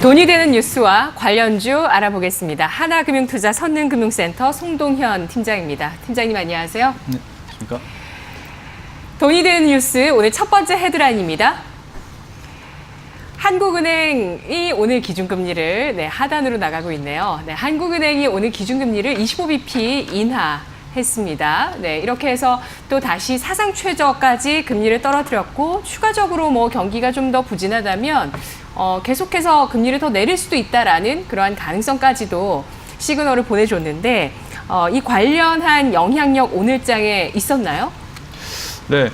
돈이 되는 뉴스와 관련주 알아보겠습니다. 하나금융투자 선능금융센터 송동현 팀장입니다. 팀장님 안녕하세요. 네, 안녕하십니까. 돈이 되는 뉴스 오늘 첫 번째 헤드라인입니다. 한국은행이 오늘 기준금리를 하단으로 나가고 있네요. 한국은행이 오늘 기준금리를 25bp 인하했습니다. 이렇게 해서 또 다시 사상 최저까지 금리를 떨어뜨렸고 추가적으로 경기가 좀 더 부진하다면 계속해서 금리를 더 내릴 수도 있다라는 그러한 가능성까지도 시그널을 보내줬는데 이 관련한 영향력 오늘장에 있었나요? 네,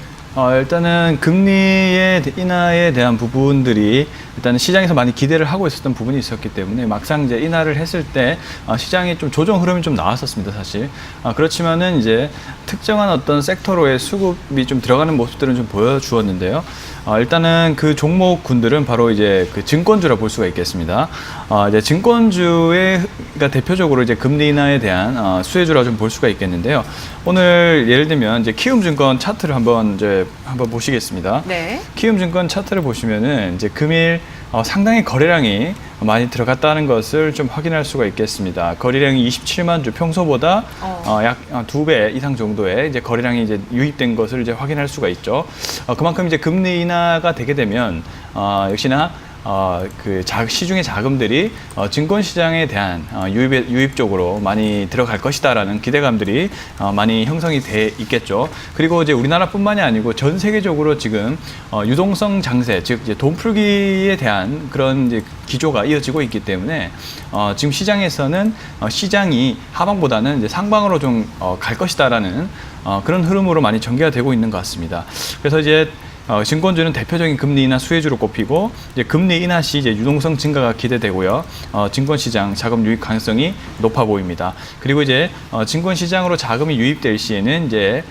일단은 금리의 인하에 대한 부분들이 일단은 시장에서 많이 기대를 하고 있었던 부분이 있었기 때문에 막상 이제 인하를 했을 때 시장이 좀 조정 흐름이 좀 나왔었습니다, 사실. 그렇지만은 이제 특정한 어떤 sek터로의 수급이 좀 들어가는 모습들은 좀 보여주었는데요. 일단은 그 종목군들은 바로 이제 그 증권주라 볼 수가 있겠습니다. 이제 증권주가 대표적으로 이제 금리 인하에 대한 수혜주라 좀 볼 수가 있겠는데요. 오늘 예를 들면 이제 키움증권 차트를 한번 보시겠습니다. 네. 키움증권 차트를 보시면은 이제 금일 상당히 거래량이 많이 들어갔다는 것을 좀 확인할 수가 있겠습니다. 거래량이 27만 주, 평소보다 약 2배 이상 정도의 이제 거래량이 이제 유입된 것을 이제 확인할 수가 있죠. 그만큼 이제 금리 인하가 되게 되면 역시나 그 시중의 자금들이 증권 시장에 대한 유입 쪽으로 많이 들어갈 것이다라는 기대감들이 많이 형성이 돼 있겠죠. 그리고 이제 우리나라뿐만이 아니고 전 세계적으로 지금 유동성 장세, 즉 이제 돈 풀기에 대한 그런 이제 기조가 이어지고 있기 때문에 지금 시장에서는 시장이 하방보다는 이제 상방으로 좀 갈 것이다라는 그런 흐름으로 많이 전개가 되고 있는 것 같습니다. 그래서 이제 증권주는 대표적인 금리 인하 수혜주로 꼽히고 이제 금리 인하 시 이제 유동성 증가가 기대되고요. 증권 시장 자금 유입 가능성이 높아 보입니다. 그리고 이제 증권 시장으로 자금이 유입될 시에는 이제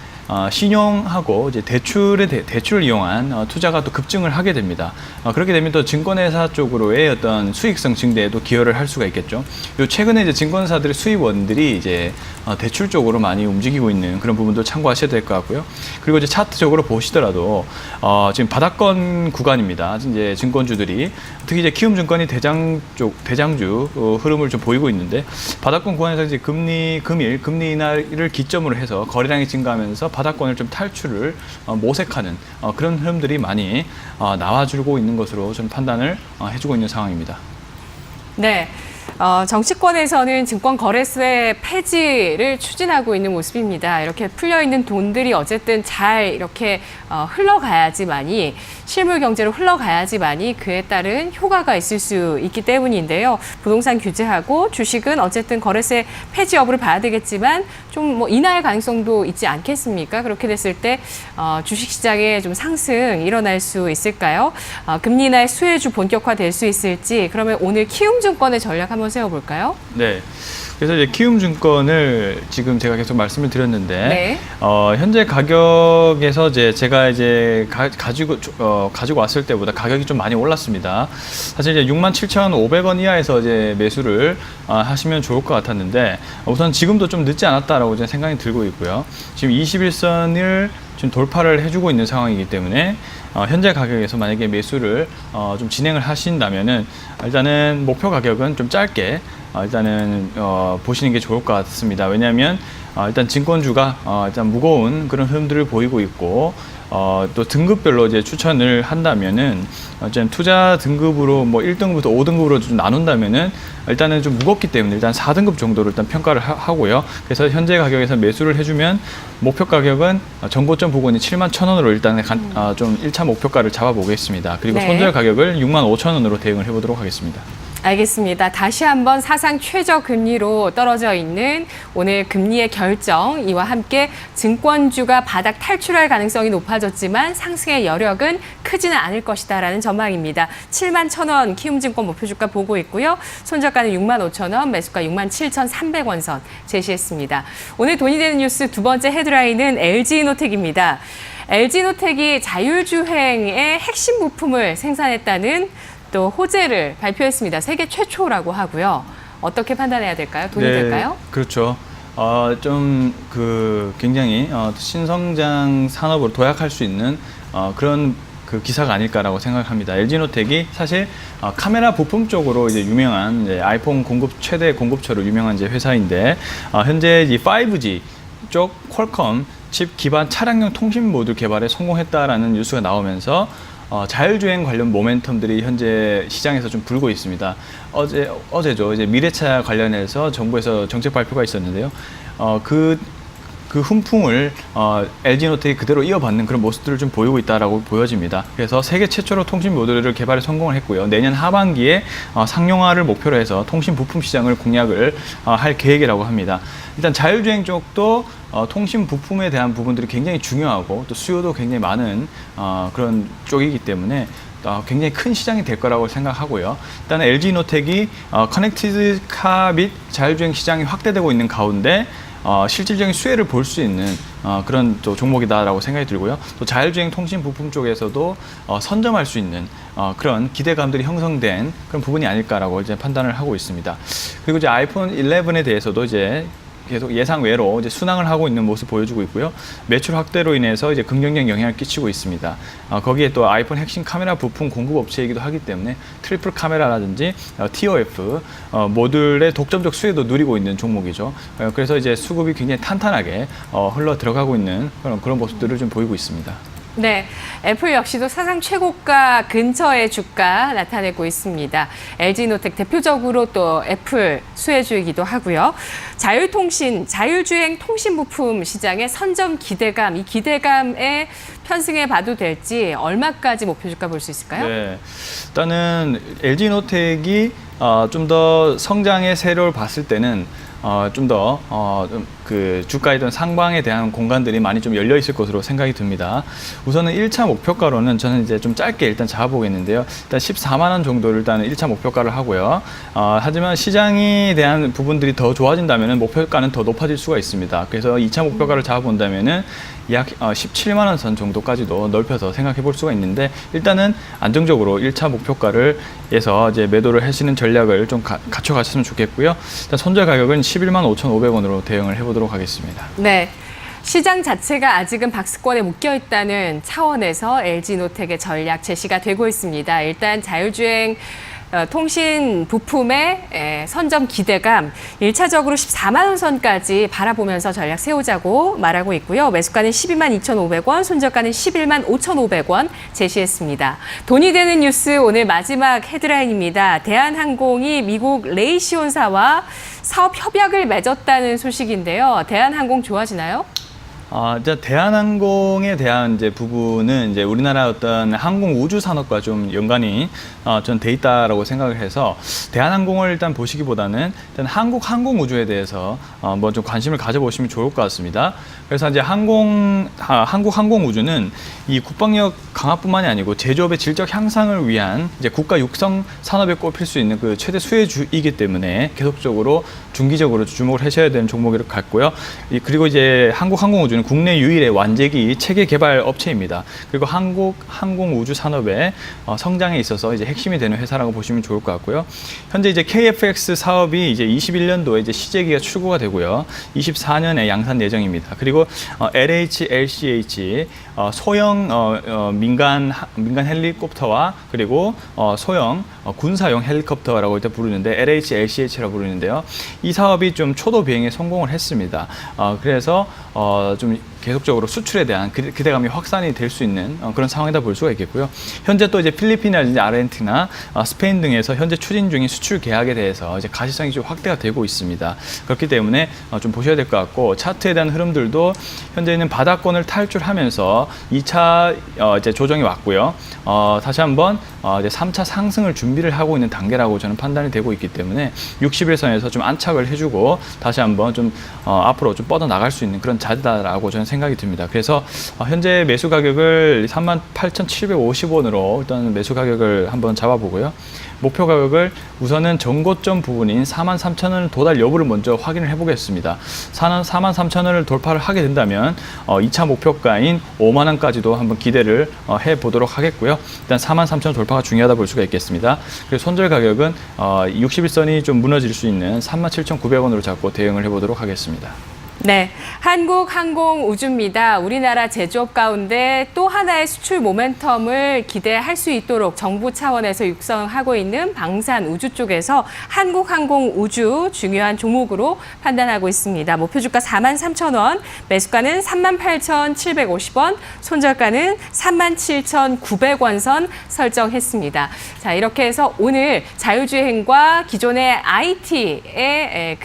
신용하고 이제 대출을 이용한 투자가 또 급증을 하게 됩니다. 그렇게 되면 또 증권회사 쪽으로의 어떤 수익성 증대에도 기여를 할 수가 있겠죠. 그리고 최근에 이제 증권사들의 수입원들이 이제 대출 쪽으로 많이 움직이고 있는 그런 부분도 참고하셔야 될 것 같고요. 그리고 이제 차트적으로 보시더라도 지금 바닥권 구간입니다. 이제 증권주들이 특히 이제 키움증권이 대장주 흐름을 좀 보이고 있는데 바닥권 구간에서 이제 금리 인하를 기점으로 해서 거래량이 증가하면서 바닥권을 좀 탈출을 모색하는 그런 흐름들이 많이 나와주고 있는 것으로 좀 판단을 해주고 있는 상황입니다. 네. 정치권에서는 증권거래소의 폐지를 추진하고 있는 모습입니다. 이렇게 풀려있는 돈들이 어쨌든 잘 이렇게 흘러가야지만이 실물 경제로 흘러가야지만이 그에 따른 효과가 있을 수 있기 때문인데요. 부동산 규제하고 주식은 어쨌든 거래세 폐지 여부를 봐야 되겠지만 좀 인하의 가능성도 있지 않겠습니까? 그렇게 됐을 때 주식시장에 좀 상승 일어날 수 있을까요? 금리 인하의 수혜주 본격화될 수 있을지 그러면 오늘 키움증권의 전략 한번 세워볼까요? 네. 그래서 이제 키움증권을 지금 제가 계속 말씀을 드렸는데 네. 현재 가격에서 제가 이제 가지고 왔을 때보다 가격이 좀 많이 올랐습니다. 사실 이제 67,500원 이하에서 이제 매수를 하시면 좋을 것 같았는데 우선 지금도 좀 늦지 않았다라고 저는 생각이 들고 있고요. 지금 21선을 지금 돌파를 해주고 있는 상황이기 때문에 현재 가격에서 만약에 매수를 좀 진행을 하신다면은 일단은 목표 가격은 좀 짧게 일단은 보시는 게 좋을 것 같습니다. 왜냐하면 일단 증권주가 일단 무거운 그런 흐름들을 보이고 있고 또 등급별로 이제 추천을 한다면은 투자 등급으로 1등급부터 5등급으로 좀 나눈다면은 일단은 좀 무겁기 때문에 일단 4등급 정도로 일단 평가를 하고요. 그래서 현재 가격에서 매수를 해주면 목표 가격은 전고점 부근이 71,000원으로 일단 좀 1차 목표가를 잡아보겠습니다. 그리고 네. 손절 가격을 65,000원으로 대응을 해보도록 하겠습니다. 알겠습니다. 다시 한번 사상 최저 금리로 떨어져 있는 오늘 금리의 결정, 이와 함께 증권주가 바닥 탈출할 가능성이 높아졌지만 상승의 여력은 크지는 않을 것이다라는 전망입니다. 71,000원 키움증권 목표주가 보고 있고요. 손절가는 65,000원, 매수가 67,300원 선 제시했습니다. 오늘 돈이 되는 뉴스 두 번째 헤드라인은 LG이노텍입니다. LG이노텍이 자율주행의 핵심 부품을 생산했다는 또 호재를 발표했습니다. 세계 최초라고 하고요. 어떻게 판단해야 될까요? 돈이 될까요? 그렇죠. 좀 굉장히 신성장 산업으로 도약할 수 있는 그런 그 기사가 아닐까라고 생각합니다. LG노텍이 사실 카메라 부품 쪽으로 이제 유명한 이제 아이폰 최대 공급처로 유명한 이제 회사인데 현재 이 5G 쪽 퀄컴 칩 기반 차량용 통신 모듈 개발에 성공했다라는 뉴스가 나오면서 자율주행 관련 모멘텀들이 현재 시장에서 좀 불고 있습니다. 어제죠. 이제 미래차 관련해서 정부에서 정책 발표가 있었는데요. 그 훈풍을 LG노텍이 그대로 이어받는 그런 모습들을 좀 보이고 있다라고 보여집니다. 그래서 세계 최초로 통신 모듈을 개발에 성공을 했고요. 내년 하반기에 상용화를 목표로 해서 통신 부품 시장을 공략을 할 계획이라고 합니다. 일단 자율주행 쪽도 통신 부품에 대한 부분들이 굉장히 중요하고 또 수요도 굉장히 많은 그런 쪽이기 때문에 굉장히 큰 시장이 될 거라고 생각하고요. 일단 LG노텍이 커넥티드 카 및 자율주행 시장이 확대되고 있는 가운데 실질적인 수혜를 볼 수 있는 그런 또 종목이다라고 생각이 들고요. 또 자율주행 통신 부품 쪽에서도 선점할 수 있는 그런 기대감들이 형성된 그런 부분이 아닐까라고 이제 판단을 하고 있습니다. 그리고 이제 아이폰 11에 대해서도 이제 계속 예상외로 이제 순항을 하고 있는 모습 보여주고 있고요. 매출 확대로 인해서 이제 긍정적 영향을 끼치고 있습니다. 거기에 또 아이폰 핵심 카메라 부품 공급 업체이기도 하기 때문에 트리플 카메라라든지 TOF 모듈의 독점적 수혜도 누리고 있는 종목이죠. 그래서 이제 수급이 굉장히 탄탄하게 흘러 들어가고 있는 그런 모습들을 좀 보이고 있습니다. 네, 애플 역시도 사상 최고가 근처의 주가 나타내고 있습니다. LG노텍 대표적으로 또 애플 수혜주이기도 하고요. 자율주행 통신 부품 시장의 선점 기대감, 이 기대감에 편승해 봐도 될지 얼마까지 목표 주가 볼 수 있을까요? 네, 일단은 LG노텍이 좀 더 성장의 세로를 봤을 때는 좀 더 그 주가이든 상방에 대한 공간들이 많이 좀 열려 있을 것으로 생각이 듭니다. 우선은 1차 목표가로는 저는 이제 좀 짧게 일단 잡아보겠는데요. 일단 14만 원 정도를 일단 1차 목표가를 하고요. 하지만 시장에 대한 부분들이 더 좋아진다면 목표가는 더 높아질 수가 있습니다. 그래서 2차 목표가를 잡아본다면은 약 17만 원 선 정도까지도 넓혀서 생각해 볼 수가 있는데 일단은 안정적으로 1차 목표가를 해서 이제 매도를 하시는 전략을 좀 갖춰가셨으면 좋겠고요. 일단 손절 가격은 11만 5,500원으로 대응을 해보도록 하겠습니다. 네. 시장 자체가 아직은 박스권에 묶여 있다는 차원에서 LG노텍의 전략 제시가 되고 있습니다. 일단 자율주행 통신 부품의 선점 기대감 1차적으로 14만 원 선까지 바라보면서 전략 세우자고 말하고 있고요. 매수가는 12만 2,500원, 손절가는 11만 5,500원 제시했습니다. 돈이 되는 뉴스 오늘 마지막 헤드라인입니다. 대한항공이 미국 레이시온사와 사업 협약을 맺었다는 소식인데요. 대한항공 좋아지나요? 이제 대한항공에 대한 이제 부분은 이제 우리나라 어떤 항공 우주 산업과 좀 연관이 전 돼 있다라고 생각을 해서 대한항공을 일단 보시기보다는 일단 한국 항공 우주에 대해서 한번 좀 관심을 가져보시면 좋을 것 같습니다. 그래서 이제 한국 항공 우주는 이 국방력 강화뿐만이 아니고 제조업의 질적 향상을 위한 이제 국가 육성 산업에 꼽힐 수 있는 그 최대 수혜주이기 때문에 계속적으로 중기적으로 주목을 하셔야 되는 종목일 것 같고요. 그리고 이제 한국 항공 우주는 국내 유일의 완제기 체계 개발 업체입니다. 그리고 한국 항공 우주 산업의 성장에 있어서 이제 핵심이 되는 회사라고 보시면 좋을 것 같고요. 현재 이제 KFX 사업이 이제 21년도에 이제 시제기가 출고가 되고요. 24년에 양산 예정입니다. 그리고 LH, LCH 소형 민간 헬리콥터와 그리고 소형 군사용 헬리콥터라고 일단 부르는데 LH, LCH라고 부르는데요. 이 사업이 좀 초도 비행에 성공을 했습니다. 그래서 좀 계속적으로 수출에 대한 기대감이 확산이 될 수 있는 그런 상황이다 볼 수가 있겠고요. 현재 또 이제 필리핀이나 아르헨티나, 스페인 등에서 현재 추진 중인 수출 계약에 대해서 이제 가시성이 좀 확대가 되고 있습니다. 그렇기 때문에 좀 보셔야 될 것 같고 차트에 대한 흐름들도 현재는 바닥권을 탈출하면서 2차 이제 조정이 왔고요. 다시 한번 이제 3차 상승을 준비를 하고 있는 단계라고 저는 판단이 되고 있기 때문에 60일선에서 좀 안착을 해주고 다시 한번 좀 앞으로 좀 뻗어 나갈 수 있는 그런 자리다라고 저는 생각이 듭니다. 그래서 현재 매수 가격을 38,750원으로 일단 매수 가격을 한번 잡아보고요. 목표 가격을 우선은 전고점 부분인 43,000원을 도달 여부를 먼저 확인을 해보겠습니다. 43,000원을 돌파를 하게 된다면 2차 목표가인 5만 원까지도 한번 기대를 해보도록 하겠고요. 일단 43,000원 돌파가 중요하다 볼 수가 있겠습니다. 그리고 손절 가격은 60일선이 좀 무너질 수 있는 37,900원으로 잡고 대응을 해보도록 하겠습니다. 네, 한국항공우주입니다. 우리나라 제조업 가운데 또 하나의 수출 모멘텀을 기대할 수 있도록 정부 차원에서 육성하고 있는 방산 우주 쪽에서 한국항공우주 중요한 종목으로 판단하고 있습니다. 목표주가 43,000원, 매수가는 38,750원, 손절가는 37,900원 선 설정했습니다. 자, 이렇게 해서 오늘 자율주행과 기존의 IT의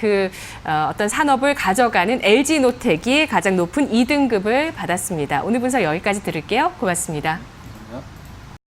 어떤 산업을 가져가는 LG노텍이 가장 높은 2등급을 받았습니다. 오늘 분석 여기까지 들을게요. 고맙습니다.